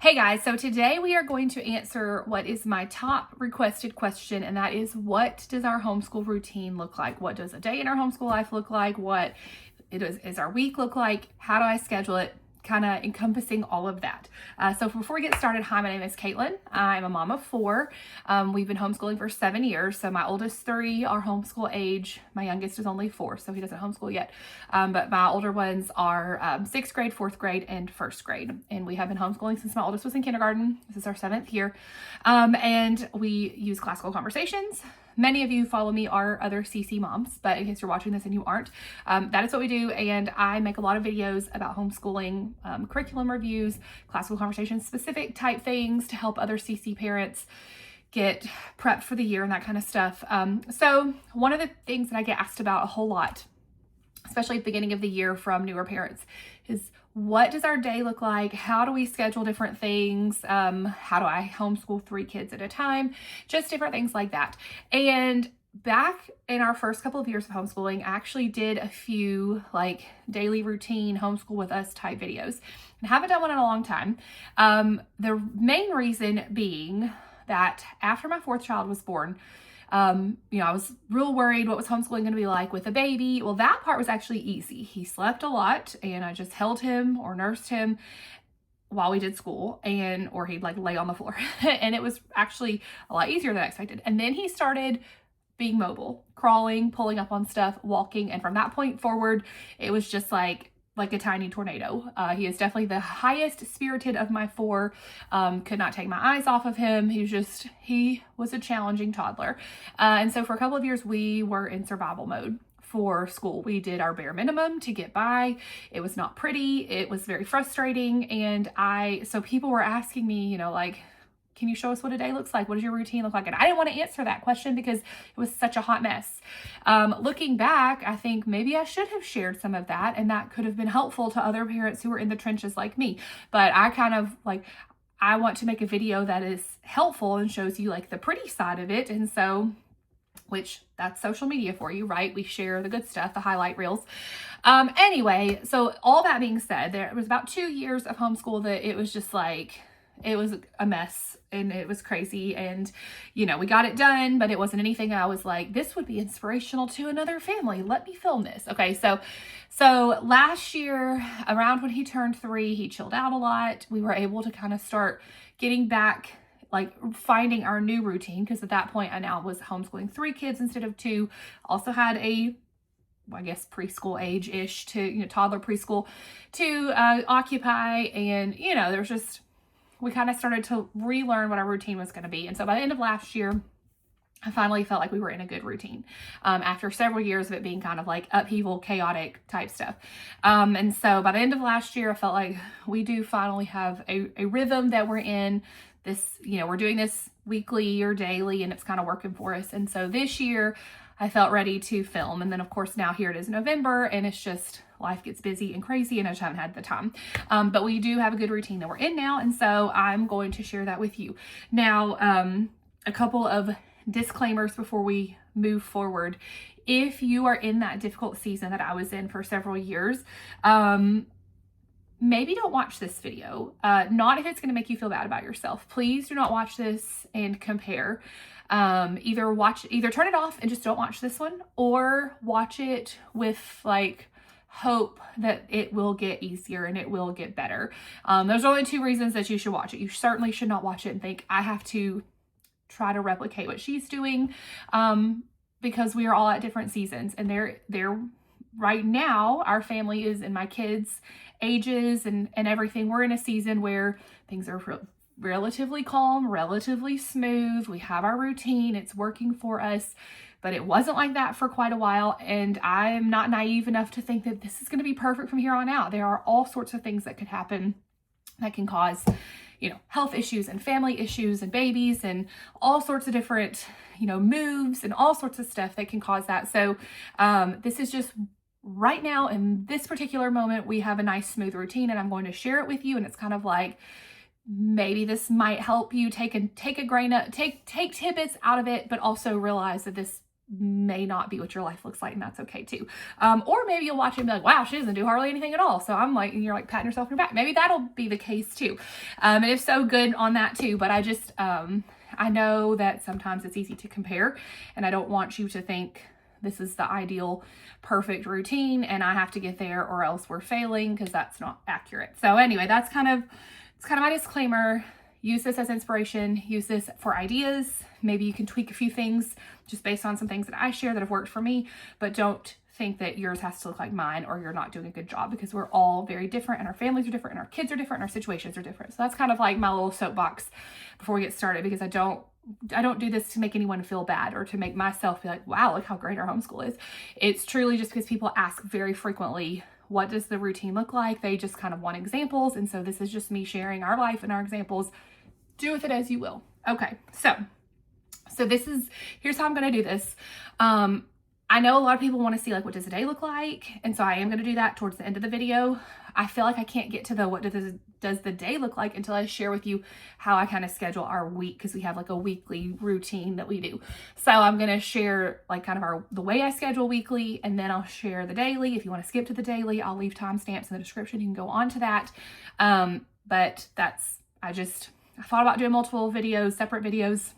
Hey guys, so today we are going to answer what is my top requested question, and that is, what does our homeschool routine look like? What does a day in our homeschool life look like? What is our week look like? How do I schedule it? Kind of encompassing all of that. So before we get started, hi, my name is Caitlin. I'm a mom of four. We've been homeschooling for 7 years. So my oldest three are homeschool age. My youngest is only 4, so he doesn't homeschool yet. But my older ones are 6th grade, 4th grade, and 1st grade. And we have been homeschooling since my oldest was in kindergarten. This is our 7th year. And we use classical conversations. Many of you follow me are other CC moms, but in case you're watching this and you aren't, that is what we do. And I make a lot of videos about homeschooling, curriculum reviews, classical conversations, specific type things to help other CC parents get prepped for the year and that kind of stuff. So one of the things that I get asked about a whole lot, especially at the beginning of the year from newer parents, is what does our day look like? How do we schedule different things? How do I homeschool 3 kids at a time? Just different things like that. And back in our first couple of years of homeschooling, I actually did a few like daily routine homeschool with us type videos. I haven't done one in a long time. The main reason being that after my 4th child was born, I was real worried what was homeschooling going to be like with a baby. Well, that part was actually easy. He slept a lot and I just held him or nursed him while we did school, or he'd like lay on the floor. And it was actually a lot easier than I expected. And then he started being mobile, crawling, pulling up on stuff, walking. And from that point forward, it was just like a tiny tornado. He is definitely the highest spirited of my 4. Could not take my eyes off of him. He was a challenging toddler. And so for a couple of years, we were in survival mode for school. We did our bare minimum to get by. It was not pretty. It was very frustrating. And so people were asking me, can you show us what a day looks like? What does your routine look like? And I didn't want to answer that question because it was such a hot mess. Looking back, I think maybe I should have shared some of that, and that could have been helpful to other parents who were in the trenches like me. But I want to make a video that is helpful and shows you like the pretty side of it. And so, which that's social media for you, right? We share the good stuff, the highlight reels. Anyway, so all that being said, there was about 2 years of homeschool that it was just like, it was a mess and it was crazy. And, we got it done, but it wasn't anything I was like, this would be inspirational to another family. Let me film this. Okay. So last year, around when he turned 3, he chilled out a lot. We were able to kind of start getting back, like finding our new routine. Cause at that point I now was homeschooling 3 kids instead of 2. Also had preschool age-ish to, toddler preschool to occupy. And, we kind of started to relearn what our routine was going to be. And so by the end of last year, I finally felt like we were in a good routine after several years of it being kind of like upheaval, chaotic type stuff. And so by the end of last year, I felt like we do finally have a rhythm that we're in. This, we're doing this weekly or daily, and it's kind of working for us. And so this year I felt ready to film. And then of course now here it is November, and it's just life gets busy and crazy and I just haven't had the time. But we do have a good routine that we're in now. And so I'm going to share that with you. Now, a couple of disclaimers before we move forward. If you are in that difficult season that I was in for several years, maybe don't watch this video. Not if it's going to make you feel bad about yourself. Please do not watch this and compare. Either turn it off and just don't watch this one, or watch it with like hope that it will get easier and it will get better. There's only 2 reasons that you should watch it. You certainly should not watch it and think, I have to try to replicate what she's doing, because we are all at different seasons, and they're right now, our family is in my kids' ages and everything. We're in a season where things are relatively calm, relatively smooth. We have our routine. It's working for us, but it wasn't like that for quite a while. And I'm not naive enough to think that this is going to be perfect from here on out. There are all sorts of things that could happen that can cause, health issues and family issues and babies and all sorts of different, moves and all sorts of stuff that can cause that. So, this is just right now in this particular moment, we have a nice smooth routine, and I'm going to share it with you. And it's kind of like, maybe this might help you take tidbits out of it, but also realize that this may not be what your life looks like, and that's okay too. Or maybe you'll watch it and be like, wow, she doesn't do hardly anything at all. So I'm like, and you're like patting yourself on your back. Maybe that'll be the case too. And if so, good on that too. But I just, I know that sometimes it's easy to compare, and I don't want you to think this is the ideal, perfect routine and I have to get there or else we're failing, because that's not accurate. So anyway, it's kind of my disclaimer. Use this as inspiration, use this for ideas. Maybe you can tweak a few things just based on some things that I share that have worked for me, but don't think that yours has to look like mine or you're not doing a good job, because we're all very different and our families are different and our kids are different and our situations are different. So that's kind of like my little soapbox before we get started, because I don't do this to make anyone feel bad or to make myself be like, wow, look how great our homeschool is. It's truly just because people ask very frequently, what does the routine look like? They just kind of want examples. And so this is just me sharing our life and our examples. Do with it as you will. Okay, so here's how I'm going to do this. I know a lot of people want to see like, what does the day look like? And so I am going to do that towards the end of the video. I feel like I can't get to the what does the day look like until I share with you how I kind of schedule our week, because we have like a weekly routine that we do. So I'm going to share like kind of the way I schedule weekly, and then I'll share the daily. If you want to skip to the daily, I'll leave timestamps in the description. You can go on to that. But I thought about doing multiple videos, separate videos.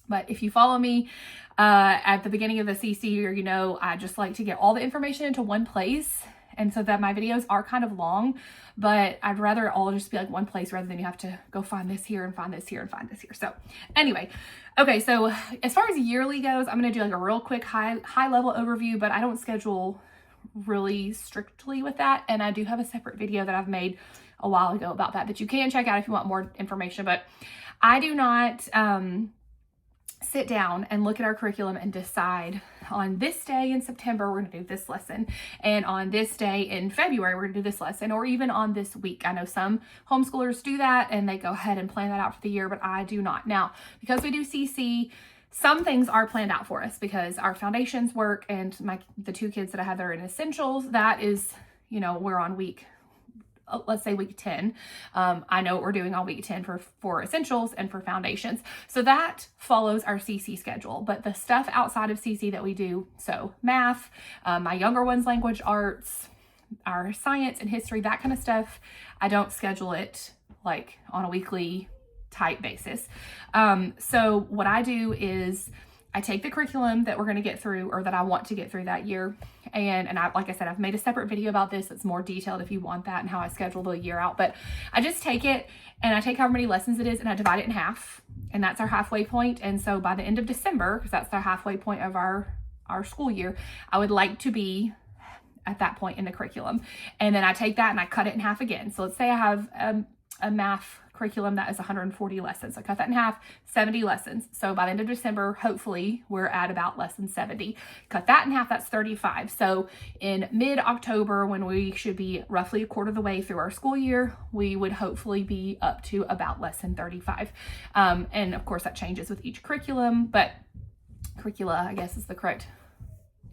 But if you follow me at the beginning of the CC year, you know, I just like to get all the information into one place. And so that my videos are kind of long, but I'd rather all just be like one place rather than you have to go find this here and find this here and find this here. So anyway, okay. So as far as yearly goes, I'm going to do like a real quick high level overview, but I don't schedule really strictly with that. And I do have a separate video that I've made a while ago about that you can check out if you want more information. But I do not sit down and look at our curriculum and decide on this day in September we're going to do this lesson, and on this day in February we're going to do this lesson, or even on this week. I know some homeschoolers do that and they go ahead and plan that out for the year, but I do not. Now, because we do CC, some things are planned out for us because our foundations work, and the two kids that I have that are in essentials, that is, you know, we're on week, let's say week 10. I know what we're doing on week 10 for essentials and for foundations. So that follows our CC schedule. But the stuff outside of CC that we do, so math, my younger one's language arts, our science and history, that kind of stuff, I don't schedule it like on a weekly type basis. So what I do is I take the curriculum that we're going to get through, or that I want to get through that year. And like I said, I've made a separate video about this. It's more detailed if you want that and how I schedule the year out. But I just take it and I take however many lessons it is and I divide it in half. And that's our halfway point. And so by the end of December, because that's the halfway point of our school year, I would like to be at that point in the curriculum. And then I take that and I cut it in half again. So let's say I have a math curriculum that is 140 lessons. I cut that in half, 70 lessons. So by the end of December, hopefully we're at about lesson 70. Cut that in half, that's 35. So in mid-October, when we should be roughly a quarter of the way through our school year, we would hopefully be up to about lesson 35. And of course that changes with each curriculum, but curricula, I guess, is the correct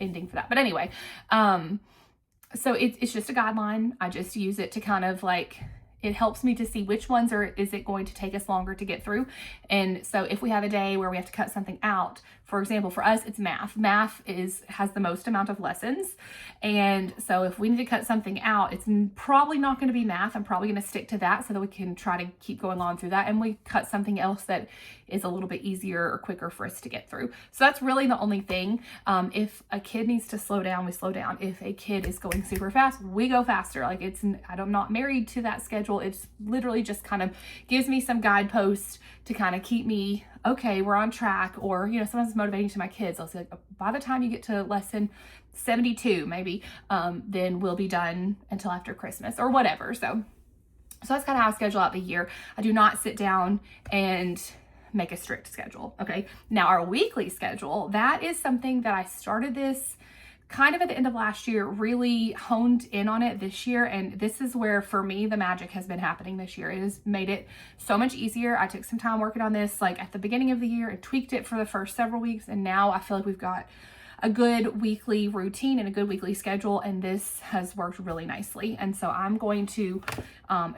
ending for that. But anyway, so it's just a guideline. I just use it to kind of like, it helps me to see which ones is it going to take us longer to get through. And so if we have a day where we have to cut something out, for example, for us, it's math. Math has the most amount of lessons. And so if we need to cut something out, it's probably not going to be math. I'm probably going to stick to that so that we can try to keep going on through that. And we cut something else that is a little bit easier or quicker for us to get through. So that's really the only thing. If a kid needs to slow down, we slow down. If a kid is going super fast, we go faster. Like I'm not married to that schedule. It's literally just kind of gives me some guideposts to kind of keep me, okay, we're on track. Or, you know, sometimes it's motivating to my kids. I'll say, like, by the time you get to lesson 72, maybe, then we'll be done until after Christmas or whatever. So that's kind of how I schedule out the year. I do not sit down and make a strict schedule. Okay. Now our weekly schedule, that is something that I started this kind of at the end of last year, really honed in on it this year. And this is where, for me, the magic has been happening this year. It has made it so much easier. I took some time working on this, like at the beginning of the year, and tweaked it for the first several weeks. And now I feel like we've got a good weekly routine and a good weekly schedule. And this has worked really nicely. And so I'm going to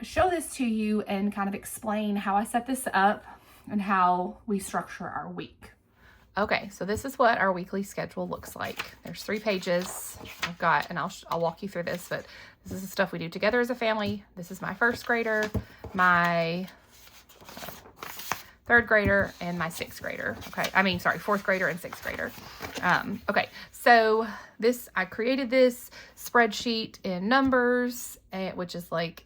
show this to you and kind of explain how I set this up and how we structure our week. Okay, so this is what our weekly schedule looks like. There's 3 pages I've got, and I'll walk you through this, but this is the stuff we do together as a family. This is my 1st grader, my 3rd grader, and my 6th grader. Okay, 4th grader and 6th grader. Okay, so I created this spreadsheet in Numbers, which is like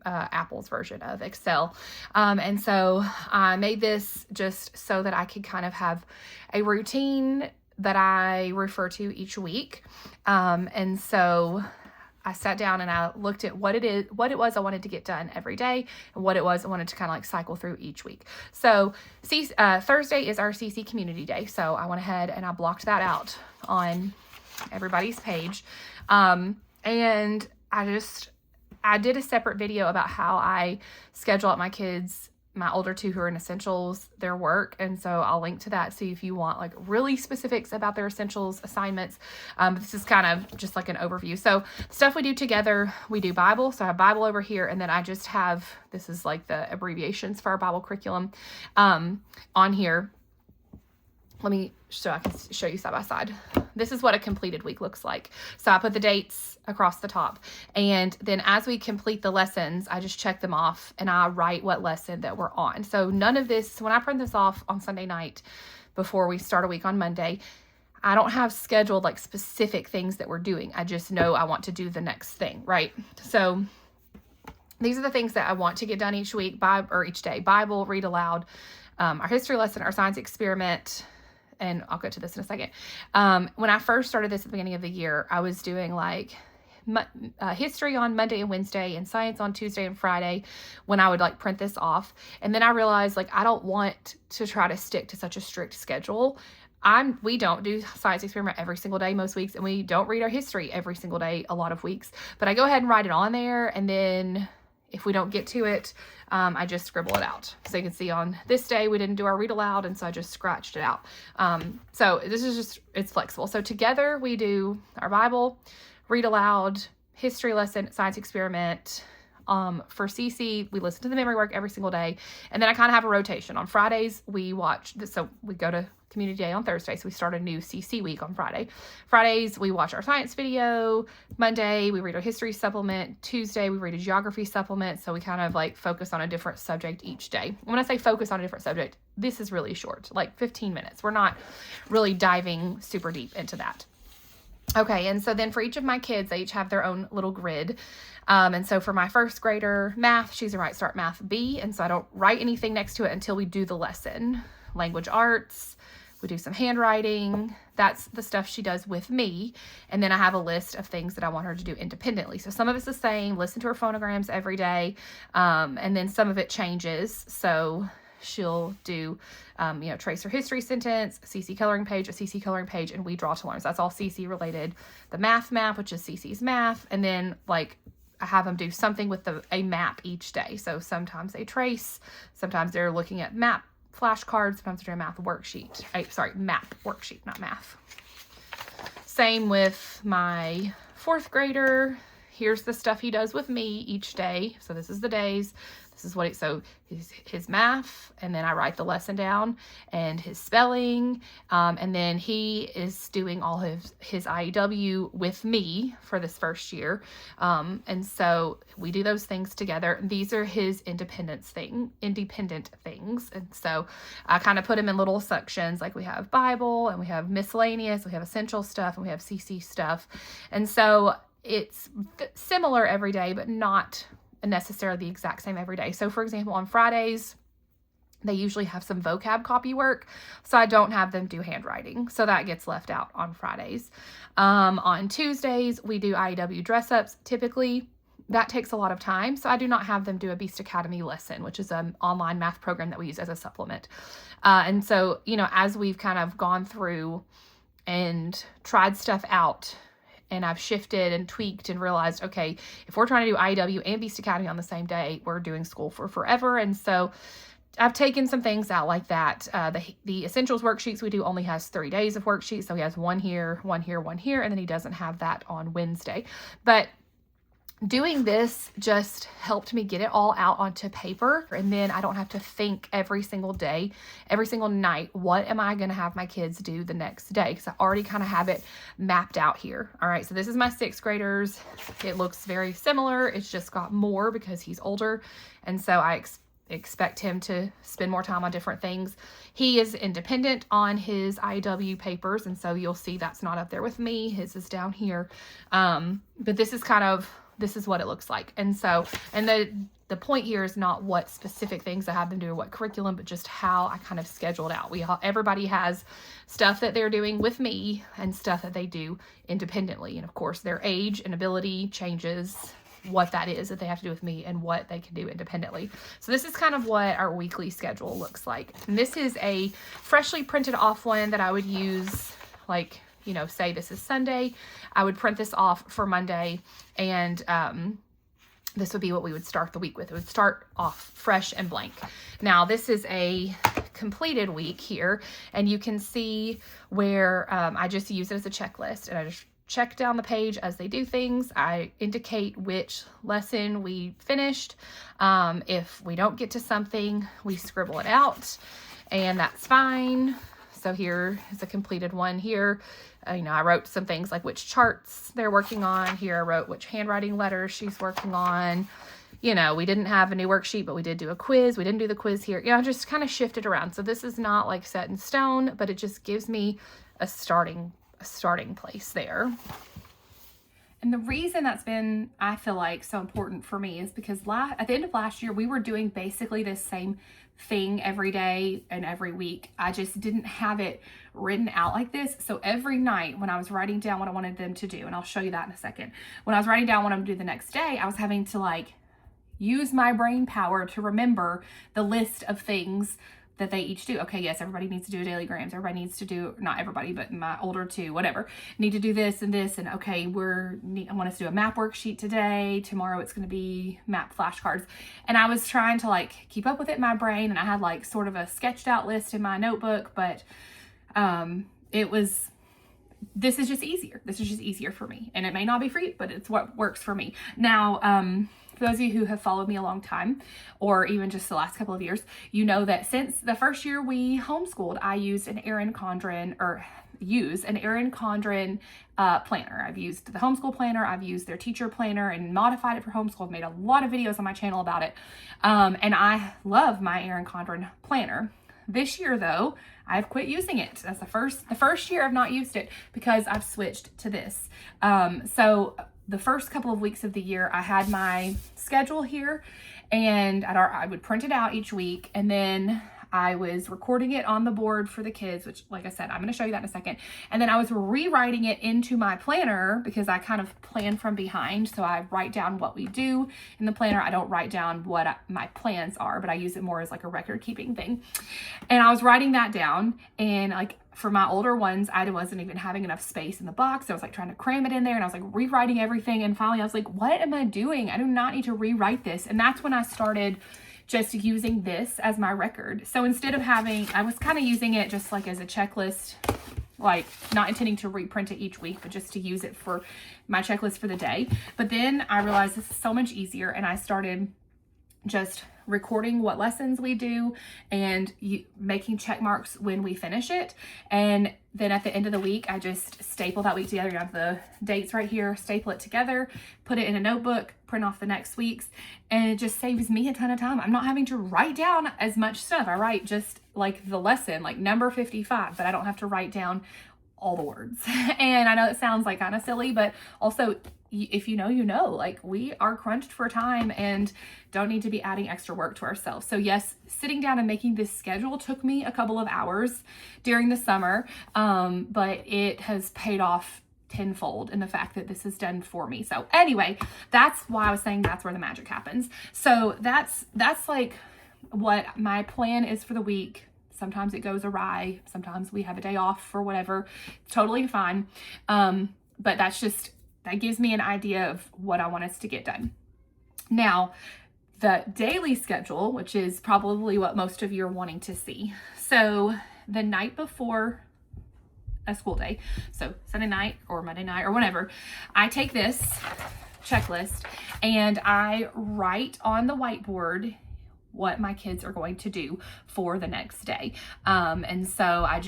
Apple's version of Excel. And so I made this just so that I could kind of have a routine that I refer to each week. And so I sat down and I looked at what it was I wanted to get done every day, and what it was I wanted to kind of like cycle through each week. So Thursday is our CC Community Day. So I went ahead and I blocked that out on everybody's page. And I did a separate video about how I schedule out my kids, my older 2 who are in essentials, their work. And so I'll link to that. See if you want like really specifics about their essentials assignments. This is kind of just like an overview. So stuff we do together, we do Bible. So I have Bible over here. And then I just have, this is like the abbreviations for our Bible curriculum on here. So I can show you side by side. This is what a completed week looks like. So I put the dates across the top. And then as we complete the lessons, I just check them off and I write what lesson that we're on. So none of this, when I print this off on Sunday night before we start a week on Monday, I don't have scheduled like specific things that we're doing. I just know I want to do the next thing, right? So these are the things that I want to get done each week, or each day. Bible, read aloud, our history lesson, our science experiment, and I'll get to this in a second. When I first started this at the beginning of the year, I was doing like history on Monday and Wednesday and science on Tuesday and Friday when I would like print this off. And then I realized like I don't want to try to stick to such a strict schedule. We don't do science experiment every single day most weeks, and we don't read our history every single day a lot of weeks. But I go ahead and write it on there, and then if we don't get to it, I just scribble it out. So you can see on this day, we didn't do our read aloud, and so I just scratched it out. So this is just, it's flexible. So together we do our Bible, read aloud, history lesson, science experiment. For CC, we listen to the memory work every single day. And then I kind of have a rotation. On Fridays, we watch this. So we go to Community Day on Thursday. So we start a new CC week on Friday. Fridays, we watch our science video. Monday, we read our history supplement. Tuesday, we read a geography supplement. So we kind of like focus on a different subject each day. When I say focus on a different subject, this is really short, like 15 minutes. We're not really diving super deep into that. Okay, and so then for each of my kids, they each have their own little grid. And so for my 1st grader, math, she's a Right Start Math B, and so I don't write anything next to it until we do the lesson. Language arts, we do some handwriting. That's the stuff she does with me. And then I have a list of things that I want her to do independently. So some of it's the same, listen to her phonograms every day, and then some of it changes. So she'll do, trace her history sentence, CC coloring page, a CC coloring page, and we draw to learn. So that's all CC related. The math map, which is CC's math. And then like I have them do something with a map each day. So sometimes they trace, sometimes they're looking at map flashcards, sometimes they're doing a math worksheet. Map worksheet, not math. Same with my 4th grader. Here's the stuff he does with me each day. So this is the days. This is what so his math, and then I write the lesson down, and his spelling, and then he is doing all his IEW with me for this first year, and so we do those things together. These are his independent things, and so I kind of put him in little sections, like we have Bible, and we have miscellaneous, we have essential stuff, and we have CC stuff, and so it's similar every day, but not necessarily the exact same every day. So for example, on Fridays, they usually have some vocab copy work, so I don't have them do handwriting. So that gets left out on Fridays. On Tuesdays, we do IEW dress-ups. Typically, that takes a lot of time, so I do not have them do a Beast Academy lesson, which is an online math program that we use as a supplement. And so, as we've kind of gone through and tried stuff out, and I've shifted and tweaked and realized, okay, if we're trying to do IEW and Beast Academy on the same day, we're doing school for forever. And so I've taken some things out like that. The essentials worksheets we do only has 3 days of worksheets. So he has one here, one here, one here, and then he doesn't have that on Wednesday. But Doing this just helped me get it all out onto paper, and then I don't have to think every single day, every single night, what am I going to have my kids do the next day? Because I already kind of have it mapped out here. All right, so this is my 6th graders. It looks very similar. It's just got more because he's older, and so I expect him to spend more time on different things. He is independent on his IW papers, and so you'll see that's not up there with me. His is down here. But this is what it looks like. And so, and the point here is not what specific things I have them do or what curriculum, but just how I kind of scheduled out. Everybody has stuff that they're doing with me and stuff that they do independently. And of course, their age and ability changes what that is that they have to do with me and what they can do independently. So this is kind of what our weekly schedule looks like. And this is a freshly printed off one that I would use, like, you know, say this is Sunday, I would print this off for Monday, and this would be what we would start the week with. It would start off fresh and blank. Now, this is a completed week here, and you can see where I just use it as a checklist, and I just check down the page as they do things. I indicate which lesson we finished. If we don't get to something, we scribble it out, and that's fine. So here is a completed one here. You know, I wrote some things like which charts they're working on. Here I wrote which handwriting letters she's working on. You know, we didn't have a new worksheet, but we did do a quiz. We didn't do the quiz here. You know, just kind of shifted around. So this is not like set in stone, but it just gives me a starting place there. And the reason that's been, I feel like, so important for me is because at the end of last year, we were doing basically the same thing every day and every week. I just didn't have it written out like this. So every night when I was writing down what I wanted them to do, and I'll show you that in a second, when I was writing down what I'm gonna do the next day, I was having to like use my brain power to remember the list of things that they each do. Okay, yes, everybody needs to do a daily grams. Everybody needs to do, not everybody, but my older two, whatever, need to do this and this. And okay, I want us to do a map worksheet today. Tomorrow it's going to be map flashcards. And I was trying to like keep up with it in my brain. And I had like sort of a sketched out list in my notebook, but this is just easier. This is just easier for me. And it may not be for you, but it's what works for me. Now, for those of you who have followed me a long time, or even just the last couple of years, you know that since the first year we homeschooled, I used an Erin Condren planner. I've used the homeschool planner, I've used their teacher planner and modified it for homeschool. I've made a lot of videos on my channel about it. And I love my Erin Condren planner. This year though, I've quit using it. That's the first year I've not used it because I've switched to this. So the first couple of weeks of the year, I had my schedule here, and I would print it out each week, and then I was recording it on the board for the kids, which, like I said, I'm going to show you that in a second. And then I was rewriting it into my planner because I kind of plan from behind. So I write down what we do in the planner. I don't write down what my plans are, but I use it more as like a record keeping thing. And I was writing that down, and like for my older ones, I wasn't even having enough space in the box. So I was like trying to cram it in there, and I was like rewriting everything. And finally I was like, what am I doing? I do not need to rewrite this. And that's when I started just using this as my record. So instead of I was kind of using it just like as a checklist, like not intending to reprint it each week, but just to use it for my checklist for the day. But then I realized this is so much easier, and I started just recording what lessons we do and making check marks when we finish it. And then at the end of the week, I just staple that week together. You have the dates right here, staple it together, put it in a notebook, print off the next week's, and it just saves me a ton of time. I'm not having to write down as much stuff. I write just like the lesson, like number 55, but I don't have to write down all the words. And I know it sounds like kind of silly, but also if you know, you know, like we are crunched for time and don't need to be adding extra work to ourselves. So yes, sitting down and making this schedule took me a couple of hours during the summer, but it has paid off tenfold in the fact that this is done for me. So anyway, that's why I was saying that's where the magic happens. So that's like what my plan is for the week. Sometimes it goes awry. Sometimes we have a day off or whatever. Totally fine. But that gives me an idea of what I want us to get done. Now, the daily schedule, which is probably what most of you are wanting to see. So the night before a school day, so Sunday night or Monday night or whatever, I take this checklist, and I write on the whiteboard what my kids are going to do for the next day. And so I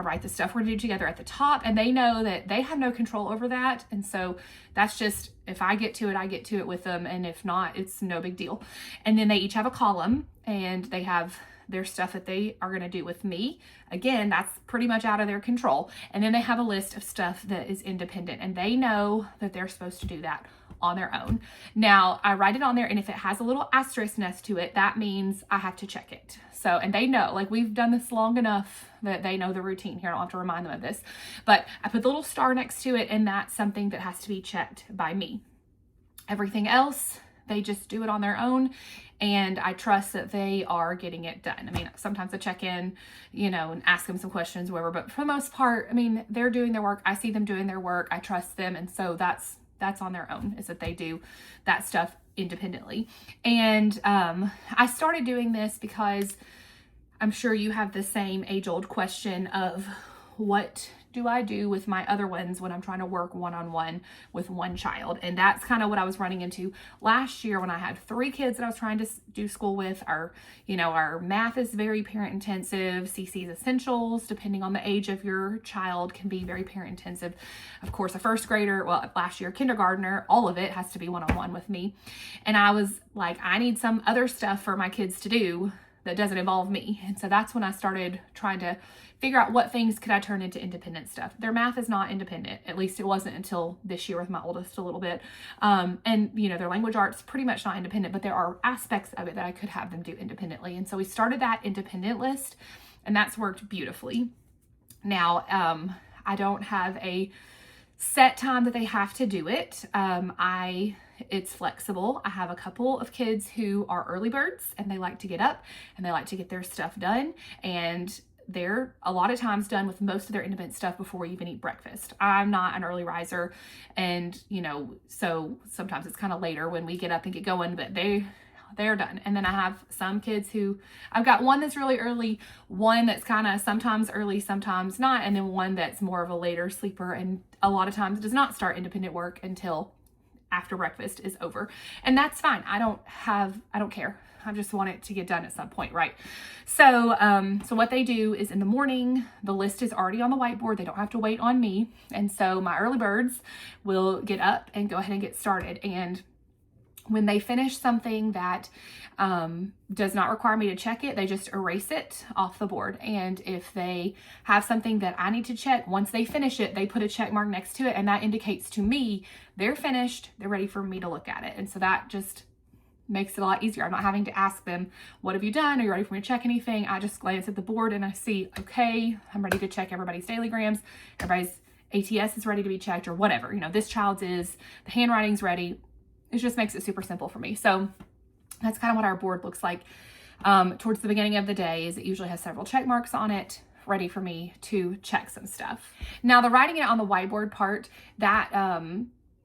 write the stuff we're gonna do together at the top, and they know that they have no control over that. And so that's just, if I get to it, I get to it with them. And if not, it's no big deal. And then they each have a column, and they have their stuff that they are gonna do with me. Again, that's pretty much out of their control. And then they have a list of stuff that is independent, and they know that they're supposed to do that on their own. Now, I write it on there, and if it has a little asterisk next to it, that means I have to check it. So, and they know, like, we've done this long enough that they know the routine here. I don't have to remind them of this, but I put the little star next to it, and that's something that has to be checked by me. Everything else, they just do it on their own, and I trust that they are getting it done. I mean, sometimes I check in, and ask them some questions, whatever, but for the most part, I mean, they're doing their work. I see them doing their work. I trust them, and so that's on their own, is that they do that stuff independently. And I started doing this because I'm sure you have the same age-old question of, what do I do with my other ones when I'm trying to work one-on-one with one child? And that's kind of what I was running into last year when I had 3 kids that I was trying to do school with. Our math is very parent intensive. CC's essentials, depending on the age of your child, can be very parent intensive. Of course, a first grader, well, last year, kindergartner, all of it has to be one-on-one with me. And I was like, I need some other stuff for my kids to do that doesn't involve me. And so that's when I started trying to figure out what things could I turn into independent stuff. Their math is not independent. At least it wasn't until this year with my oldest a little bit. And their language arts pretty much not independent, but there are aspects of it that I could have them do independently. And so we started that independent list, and that's worked beautifully. Now, I don't have a set time that they have to do it. It's flexible. I have a couple of kids who are early birds, and they like to get up and they like to get their stuff done. And they're a lot of times done with most of their independent stuff before we even eat breakfast. I'm not an early riser, and so sometimes it's kind of later when we get up and get going, but they're done. And then I have some kids who, I've got one that's really early, one that's kind of sometimes early, sometimes not, and then one that's more of a later sleeper, and a lot of times does not start independent work until after breakfast is over. And that's fine. I don't care. I just want it to get done at some point, right? So what they do is in the morning, the list is already on the whiteboard. They don't have to wait on me. And so my early birds will get up and go ahead and get started. And when they finish something that does not require me to check it, they just erase it off the board. And if they have something that I need to check, once they finish it, they put a check mark next to it, and that indicates to me they're finished, they're ready for me to look at it. And so that just makes it a lot easier. I'm not having to ask them, what have you done? Are you ready for me to check anything? I just glance at the board and I see, okay, I'm ready to check everybody's daily grams, everybody's ATS is ready to be checked, or whatever. This child's is, the handwriting's ready. It just makes it super simple for me. So that's kind of what our board looks like towards the beginning of the day. Is it usually has several check marks on it, ready for me to check some stuff. Now, the writing it on the whiteboard part, that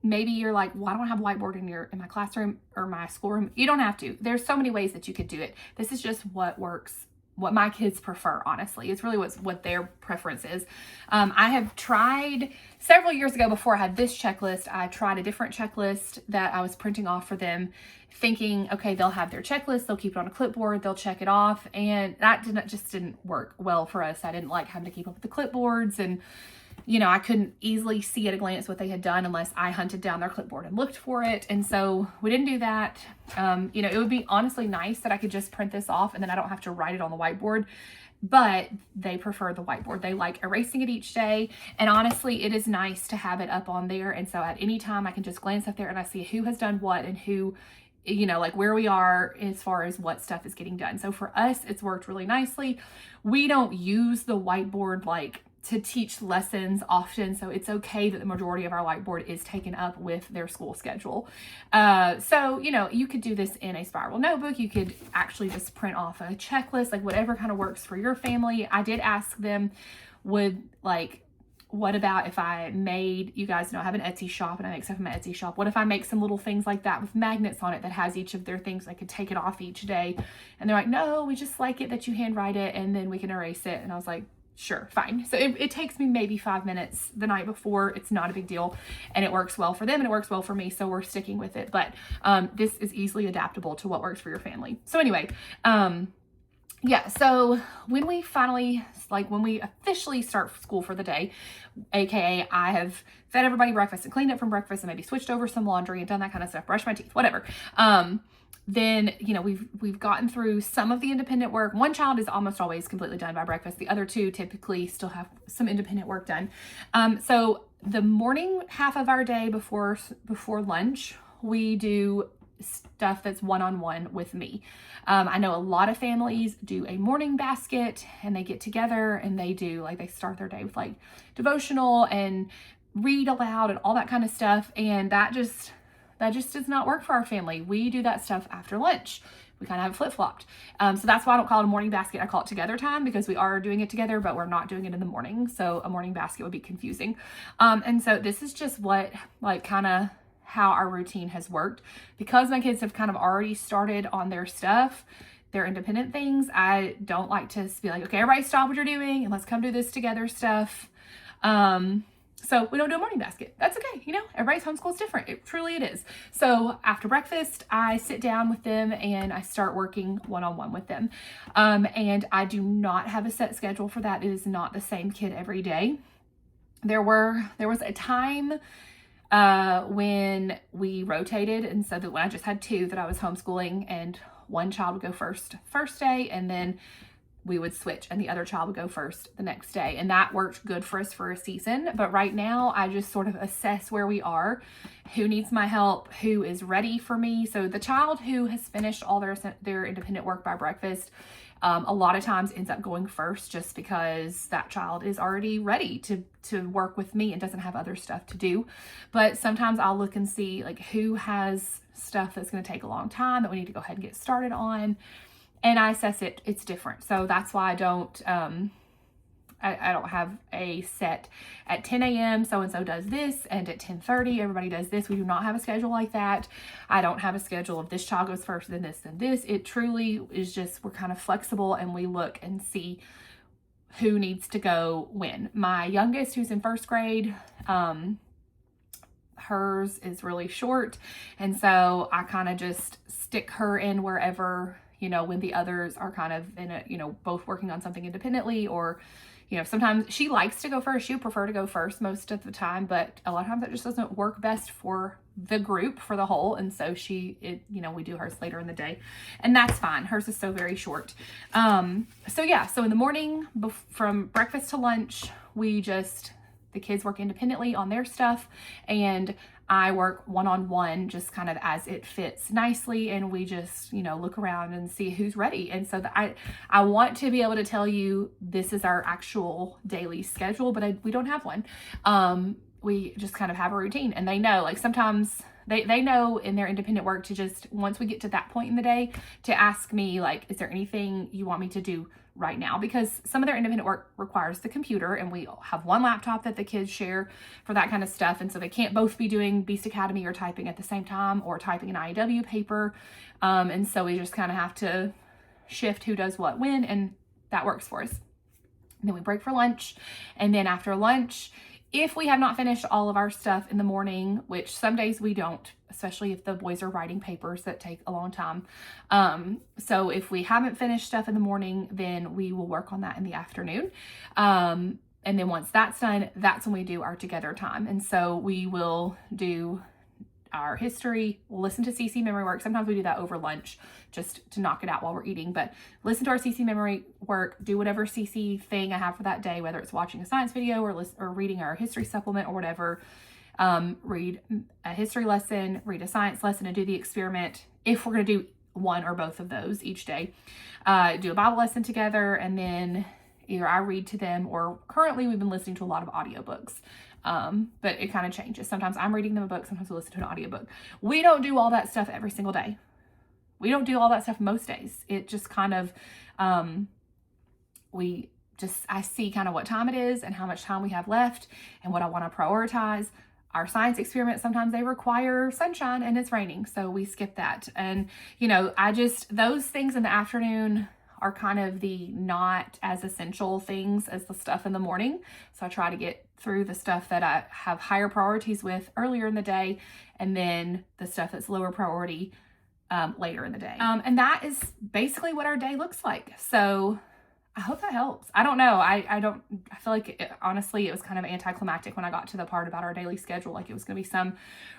maybe you're like, well, I don't have a whiteboard in my classroom or my schoolroom. You don't have to. There's so many ways that you could do it. This is just what works, what my kids prefer, honestly. It's really what their preference is. I have tried several years ago, before I had this checklist, I tried a different checklist that I was printing off for them, thinking, okay, they'll have their checklist, they'll keep it on a clipboard, they'll check it off. And that just didn't work well for us. I didn't like having to keep up with the clipboards, and I couldn't easily see at a glance what they had done unless I hunted down their clipboard and looked for it. And so we didn't do that. It would be honestly nice that I could just print this off and then I don't have to write it on the whiteboard, but they prefer the whiteboard. They like erasing it each day. And honestly, it is nice to have it up on there. And so at any time I can just glance up there and I see who has done what and who, like where we are as far as what stuff is getting done. So for us, it's worked really nicely. We don't use the whiteboard to teach lessons often, so it's okay that the majority of our whiteboard is taken up with their school schedule. So you could do this in a spiral notebook. You could actually just print off a checklist, like whatever kind of works for your family. I did ask them, what about if I made, you guys know I have an Etsy shop and I make stuff in my Etsy shop. What if I make some little things like that with magnets on it that has each of their things? I could take it off each day. And they're like, no, we just like it that you handwrite it and then we can erase it. And I was like, Sure, fine. So it takes me maybe 5 minutes the night before. It's not a big deal, and it works well for them and it works well for me, so we're sticking with it. But this is easily adaptable to what works for your family. So anyway, yeah, so when we finally, like when we officially start school for the day, aka I have fed everybody breakfast and cleaned up from breakfast and maybe switched over some laundry and done that kind of stuff, brushed my teeth, whatever. Then, you know, we've gotten through some of the independent work. One child is almost always completely done by breakfast. The other two typically still have some independent work done. So the morning half of our day before lunch, we do stuff that's one-on-one with me. I know a lot of families do a morning basket and they get together and they do, like, they start their day with like devotional and read aloud and all that kind of stuff. And that just does not work for our family. We do that stuff after lunch. We kind of have flip-flopped. So that's why I don't call it a morning basket. I call it together time, because we are doing it together, but we're not doing it in the morning. So a morning basket would be confusing. And so this is just what, like, kind of how our routine has worked. Because my kids have kind of already started on their stuff, their independent things, I don't like to be like, okay, everybody stop what you're doing and let's come do this together stuff. So we don't do a morning basket. That's okay. You know, everybody's homeschool is different. It is. So after breakfast, I sit down with them and I start working one-on-one with them. And I do not have a set schedule for that. It is not the same kid every day. There was a time when we rotated, and so that when I just had two that I was homeschooling, and one child would go first day, and then we would switch and the other child would go first the next day. And that worked good for us for a season. But right now I just sort of assess where we are, who needs my help, who is ready for me. So the child who has finished all their independent work by breakfast, a lot of times ends up going first, just because that child is already ready to work with me and doesn't have other stuff to do. But sometimes I'll look and see, like, who has stuff that's going to take a long time that we need to go ahead and get started on. And I assess it. It's different. So that's why I don't have a set at 10 a.m. so-and-so does this, and at 10:30 everybody does this. We do not have a schedule like that. I don't have a schedule of this child goes first, then this, then this. It truly is just, we're kind of flexible and we look and see who needs to go when. My youngest, who's in first grade, hers is really short. And so I kind of just stick her in wherever, you know, when the others are kind of in a, you know, both working on something independently, or, you know, sometimes she likes to go first. She would prefer to go first most of the time, but a lot of times that just doesn't work best for the group, for the whole. And so you know, we do hers later in the day, and that's fine. Hers is so very short. So yeah, so in the morning, from breakfast to lunch, the kids work independently on their stuff, and I work one-on-one just kind of as it fits nicely, and we just, you know, look around and see who's ready. And so I want to be able to tell you this is our actual daily schedule, but we don't have one. We just kind of have a routine, and they know, like, sometimes they know in their independent work to just, once we get to that point in the day, to ask me, like, is there anything you want me to do right now? Because some of their independent work requires the computer, and we have one laptop that the kids share for that kind of stuff. And so they can't both be doing Beast Academy or typing at the same time, or typing an IEW paper. And so we just kind of have to shift who does what when, and that works for us. And then we break for lunch. And then after lunch, if we have not finished all of our stuff in the morning, which some days we don't, especially if the boys are writing papers that take a long time. So if we haven't finished stuff in the morning, then we will work on that in the afternoon. And then once that's done, that's when we do our together time. And so we will do our history, we'll listen to CC memory work. Sometimes we do that over lunch just to knock it out while we're eating, but listen to our CC memory work, do whatever CC thing I have for that day, whether it's watching a science video or reading our history supplement or whatever. Read a history lesson, read a science lesson, and do the experiment, if we're going to do one or both of those each day. Do a Bible lesson together, and then either I read to them, or currently we've been listening to a lot of audiobooks. But it kind of changes. Sometimes I'm reading them a book, sometimes we listen to an audiobook. We don't do all that stuff every single day. We don't do all that stuff most days. It just kind of, I see kind of what time it is and how much time we have left and what I want to prioritize. Our science experiments, sometimes they require sunshine and it's raining, so we skip that. And, you know, those things in the afternoon are kind of the not as essential things as the stuff in the morning. So I try to get through the stuff that I have higher priorities with earlier in the day, and then the stuff that's lower priority later in the day. And that is basically what our day looks like. So I hope that helps. I don't know. I feel like honestly, it was kind of anticlimactic when I got to the part about our daily schedule. Like it was going to be some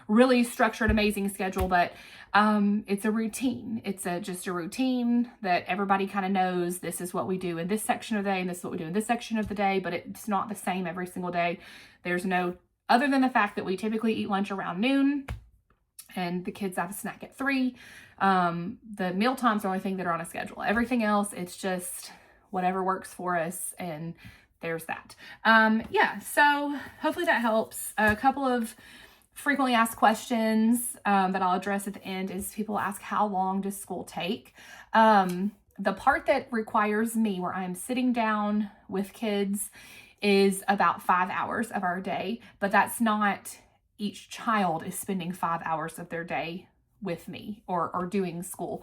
really structured, amazing schedule, but it's a routine. It's just a routine that everybody kind of knows this is what we do in this section of the day and this is what we do in this section of the day, but it's not the same every single day. There's no, other than the fact that we typically eat lunch around noon and the kids have a snack at 3. The meal times are the only thing that are on a schedule. Everything else, it's just whatever works for us, and there's that. Yeah, so hopefully that helps. A couple of frequently asked questions that I'll address at the end is people ask, how long does school take? The part that requires me, where I'm sitting down with kids, is about 5 hours of our day, but that's not each child is spending 5 hours of their day with me or doing school.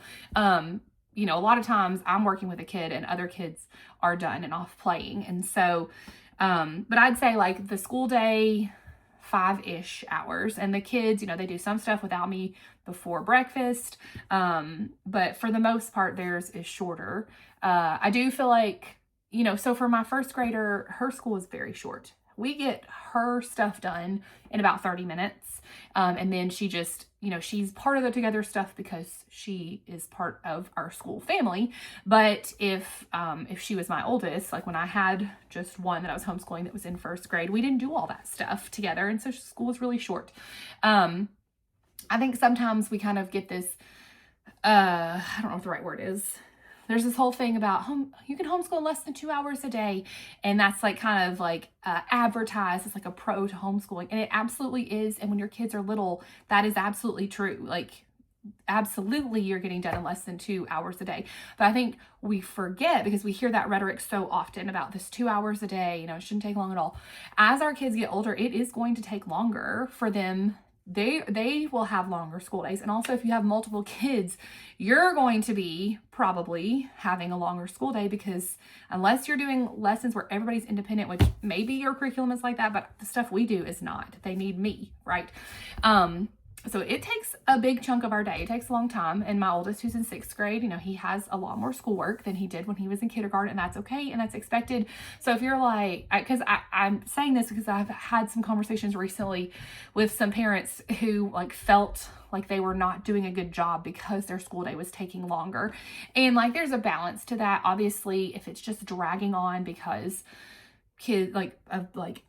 You know, a lot of times I'm working with a kid and other kids are done and off playing. And so, but I'd say like the school day, 5-ish hours, and the kids, you know, they do some stuff without me before breakfast. But for the most part, theirs is shorter. I do feel like, you know, so for my first grader, her school is very short. We get her stuff done in about 30 minutes. And then she just, you know, she's part of the Together stuff because she is part of our school family. But if she was my oldest, like when I had just one that I was homeschooling that was in first grade, we didn't do all that stuff together. And so school was really short. I think sometimes we kind of get this, I don't know what the right word is. There's this whole thing about you can homeschool in less than 2 hours a day. And that's like kind of like advertised as like a pro to homeschooling. And it absolutely is. And when your kids are little, that is absolutely true. Like absolutely you're getting done in less than 2 hours a day. But I think we forget, because we hear that rhetoric so often about this 2 hours a day, you know, it shouldn't take long at all. As our kids get older, it is going to take longer for them. They will have longer school days. And also if you have multiple kids, you're going to be probably having a longer school day, because unless you're doing lessons where everybody's independent, which maybe your curriculum is like that, but the stuff we do is not. They need me, right? So it takes a big chunk of our day. It takes a long time. And my oldest, who's in 6th grade, you know, he has a lot more schoolwork than he did when he was in kindergarten, and that's okay. And that's expected. So if you're like, because I'm saying this because I've had some conversations recently with some parents who like felt like they were not doing a good job because their school day was taking longer. And like, there's a balance to that. Obviously, if it's just dragging on because kids like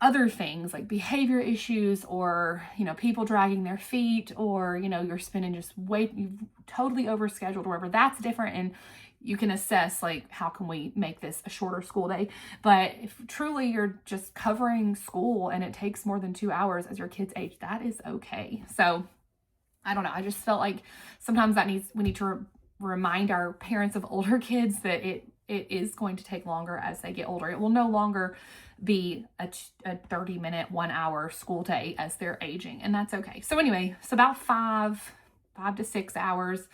other things like behavior issues, or you know, people dragging their feet, or you know, you're spending just you've totally overscheduled or whatever, that's different, and you can assess like, how can we make this a shorter school day? But if truly you're just covering school and it takes more than 2 hours as your kids age, that is okay. So I don't know, I just felt like sometimes we need to remind our parents of older kids that it is going to take longer as they get older. It will no longer be a 30-minute, 1 hour school day as they're aging, and that's okay. So anyway, so about 5 to 6 hours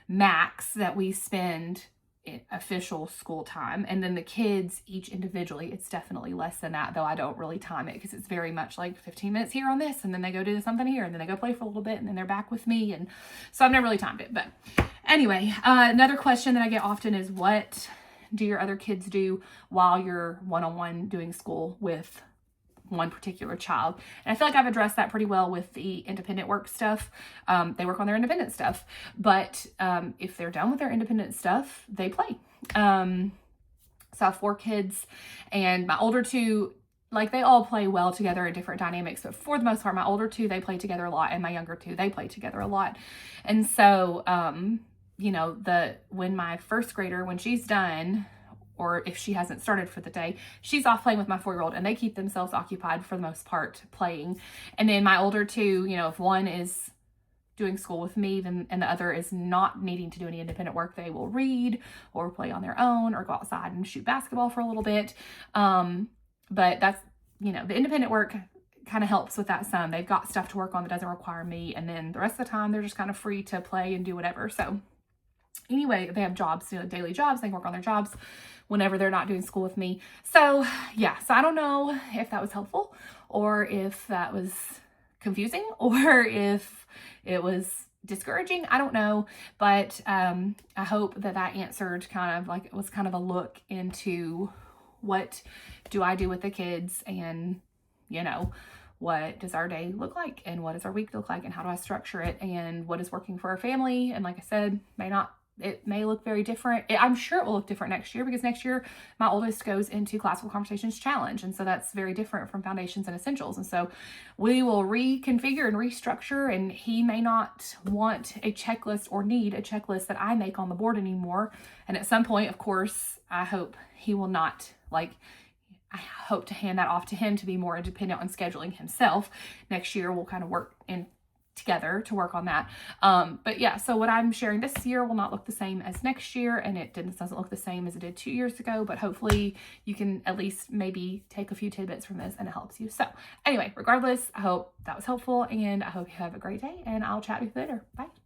max that we spend in official school time. And then the kids each individually, it's definitely less than that, though I don't really time it, because it's very much like 15 minutes here on this, and then they go do something here, and then they go play for a little bit, and then they're back with me. And so I've never really timed it. But anyway, another question that I get often is, what do your other kids do while you're one-on-one doing school with one particular child? And I feel like I've addressed that pretty well with the independent work stuff. They work on their independent stuff, but if they're done with their independent stuff, they play. So I have 4 kids, and my older 2, like, they all play well together in different dynamics, but for the most part, my older 2, they play together a lot, and my younger 2, they play together a lot. And so, you know, when my first grader, when she's done, or if she hasn't started for the day, she's off playing with my 4-year-old, and they keep themselves occupied for the most part playing. And then my older 2, you know, if one is doing school with me, then and the other is not needing to do any independent work, they will read or play on their own or go outside and shoot basketball for a little bit. But that's, you know, the independent work kind of helps with that some. They've got stuff to work on that doesn't require me, and then the rest of the time they're just kind of free to play and do whatever. So anyway, they have jobs, daily jobs. They can work on their jobs whenever they're not doing school with me. So yeah, so I don't know if that was helpful or if that was confusing or if it was discouraging. I don't know, but I hope that answered kind of like, it was kind of a look into what do I do with the kids, and what does our day look like, and what does our week look like, and how do I structure it, and what is working for our family. And like I said, it may look very different. I'm sure it will look different next year, because next year my oldest goes into Classical Conversations Challenge. And so that's very different from Foundations and Essentials. And so we will reconfigure and restructure, and he may not want a checklist or need a checklist that I make on the board anymore. And at some point, of course, I hope he will not I hope to hand that off to him to be more independent on scheduling himself. Next year, we'll kind of work in together to work on that. But yeah, so what I'm sharing this year will not look the same as next year, and it doesn't look the same as it did 2 years ago, but hopefully you can at least maybe take a few tidbits from this and it helps you. So anyway, regardless, I hope that was helpful, and I hope you have a great day, and I'll chat with you later. Bye.